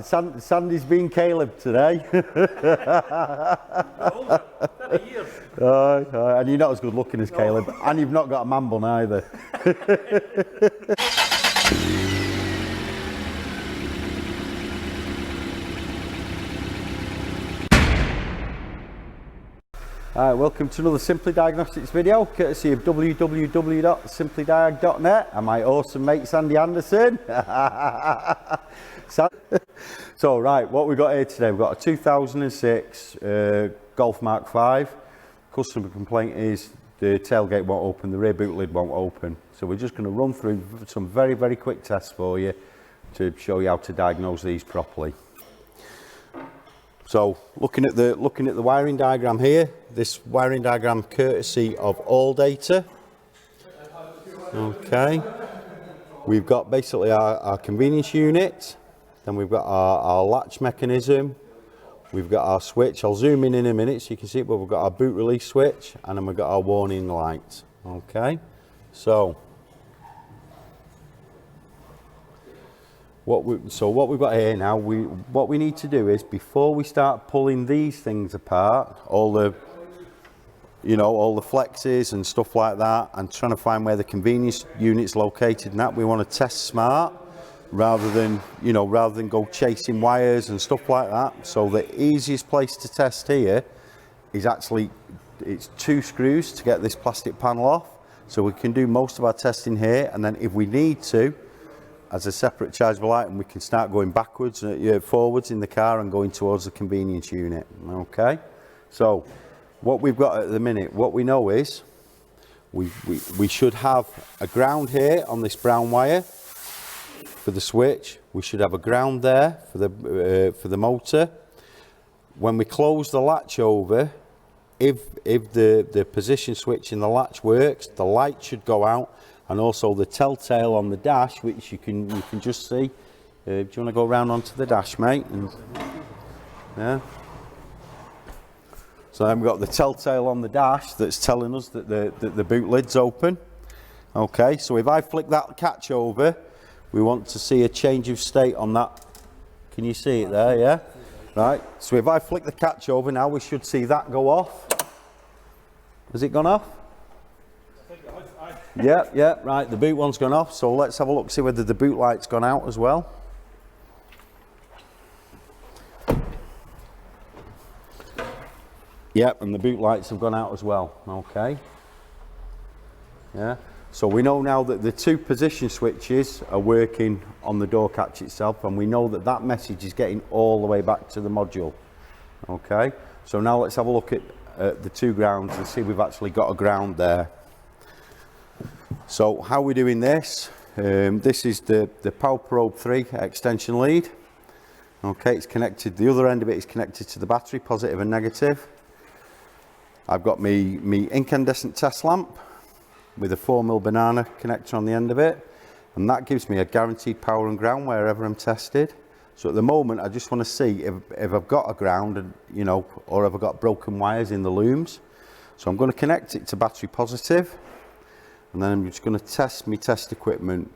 Sandy's been Caleb today. And you're not as good looking as Caleb, and you've not got a man bun either. Welcome to another Simply Diagnostics video, courtesy of www.simplydiag.net and my awesome mate Sandy Anderson. So right, what we've got here today, we've got a 2006 Golf Mark 5. Customer complaint is the tailgate won't open, the rear boot lid won't open. So we're just going to run through some very quick tests for you to show you how to diagnose these properly. So looking at the wiring diagram here, this wiring diagram courtesy of All Data. Okay, we've got basically our convenience unit, then we've got our latch mechanism, we've got our switch. I'll zoom in a minute so you can see it, but we've got our boot release switch, and then we've got our warning light. Okay, so what we've got here now, what we need to do is, before we start pulling these things apart, all the flexes and stuff like that, and trying to find where the convenience unit's located and that, we want to test smart rather than go chasing wires and stuff like that. So the easiest place to test here is actually, it's 2 screws to get this plastic panel off. So we can do most of our testing here, and then if we need to, as a separate chargeable item, we can start going backwards, forwards in the car and going towards the convenience unit. Okay, so what we've got at the minute, what we know is we should have a ground here on this brown wire for the switch. We should have a ground there for the motor. When we close the latch over, if the position switch in the latch works, the light should go out. And also the telltale on the dash, which you can just see. Do you want to go around onto the dash, mate? And, yeah. So then we've got the telltale on the dash that's telling us that the boot lid's open. Okay, so if I flick that catch over, we want to see a change of state on that. Can you see it there? Yeah. Right. So if I flick the catch over now, we should see that go off. Has it gone off? Yeah, right, the boot one's gone off, so let's have a look, see whether the boot light's gone out as well. Yep, and the boot lights have gone out as well. Okay. Yeah, so we know now that the 2 position switches are working on the door catch itself, and we know that that message is getting all the way back to the module. Okay, so now let's have a look at the 2 grounds and see if we've actually got a ground there. So how we're doing this, this is the Power Probe 3 extension lead. Okay, it's connected, the other end of it is connected to the battery, positive and negative. I've got me incandescent test lamp with a 4mm banana connector on the end of it, and that gives me a guaranteed power and ground wherever I'm tested. So at the moment I just want to see if I've got a ground, and or if I've got broken wires in the looms. So I'm going to connect it to battery positive. And then I'm just going to test my test equipment.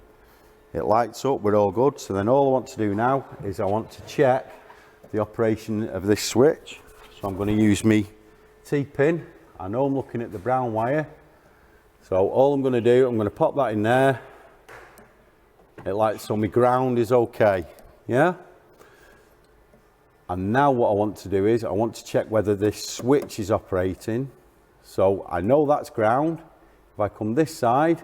It lights up, we're all good. So then all I want to do now is I want to check the operation of this switch. So I'm going to use my T-pin. I know I'm looking at the brown wire. So all I'm going to do, I'm going to pop that in there. It lights, so my ground is okay. Yeah? And now what I want to do is I want to check whether this switch is operating. So I know that's ground. If I come this side,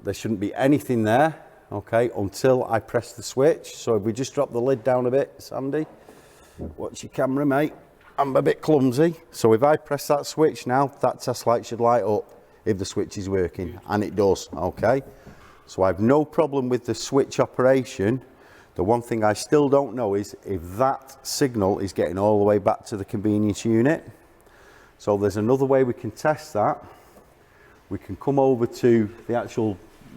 there shouldn't be anything there, okay, until I press the switch. So if we just drop the lid down a bit, Sandy, watch your camera, mate. I'm a bit clumsy. So if I press that switch now, that test light should light up if the switch is working, and it does, okay. So I've no problem with the switch operation. The one thing I still don't know is if that signal is getting all the way back to the convenience unit. So there's another way we can test that. We can come over to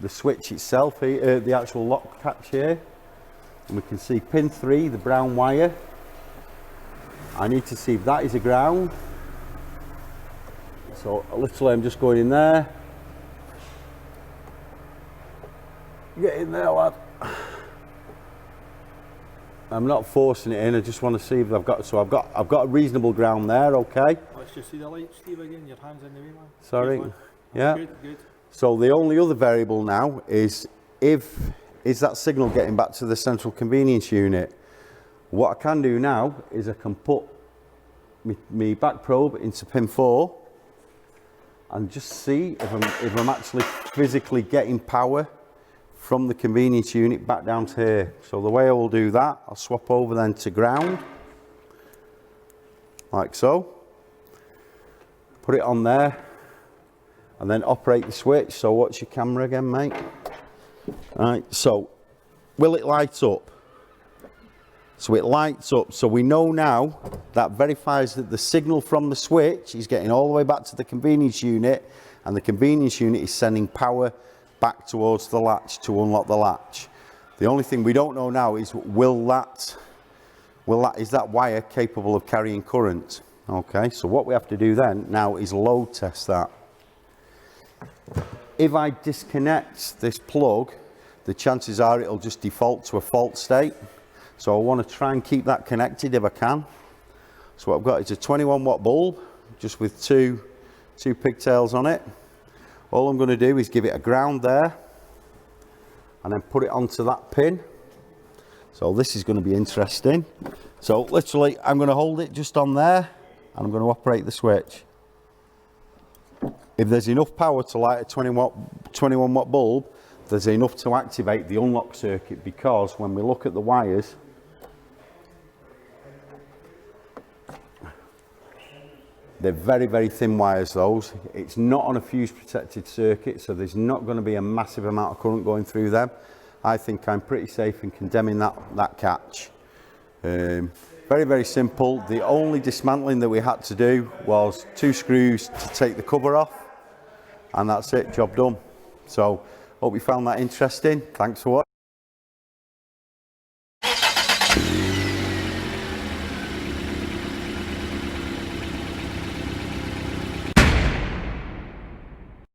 the switch itself here, the actual lock catch here, and we can see pin 3, the brown wire. I need to see if that is a ground. So literally I'm just going in there. Get in there, lad. I'm not forcing it in. I just want to see if I've got. So I've got a reasonable ground there. Okay. Let's just see the light, Steve, again. Your hands in the way, man. Sorry. Good, Yeah. Good. So the only other variable now is that signal getting back to the central convenience unit. What I can do now is I can put my back probe into pin 4 and just see if I'm actually physically getting power from the convenience unit back down to here. So the way I will do that, I'll swap over then to ground, like so. Put it on there and then operate the switch. So watch your camera again, mate. All right, so will it light up? So it lights up. So we know now that verifies that the signal from the switch is getting all the way back to the convenience unit, and the convenience unit is sending power back towards the latch to unlock the latch. The only thing we don't know now is is that wire capable of carrying current? Okay, so what we have to do then now is load test that. If I disconnect this plug, the chances are it'll just default to a fault state. So I want to try and keep that connected if I can. So what I've got is a 21 watt bulb, just with two pigtails on it. All I'm going to do is give it a ground there and then put it onto that pin. So this is going to be interesting. So literally I'm going to hold it just on there and I'm going to operate the switch. If there's enough power to light a 21 watt bulb, there's enough to activate the unlock circuit, because when we look at the wires, they're very, very thin wires, those. It's not on a fuse protected circuit, so there's not going to be a massive amount of current going through them. I think I'm pretty safe in condemning that catch. Very, very simple. The only dismantling that we had to do was 2 screws to take the cover off, and that's it, job done. So hope you found that interesting. Thanks for watching.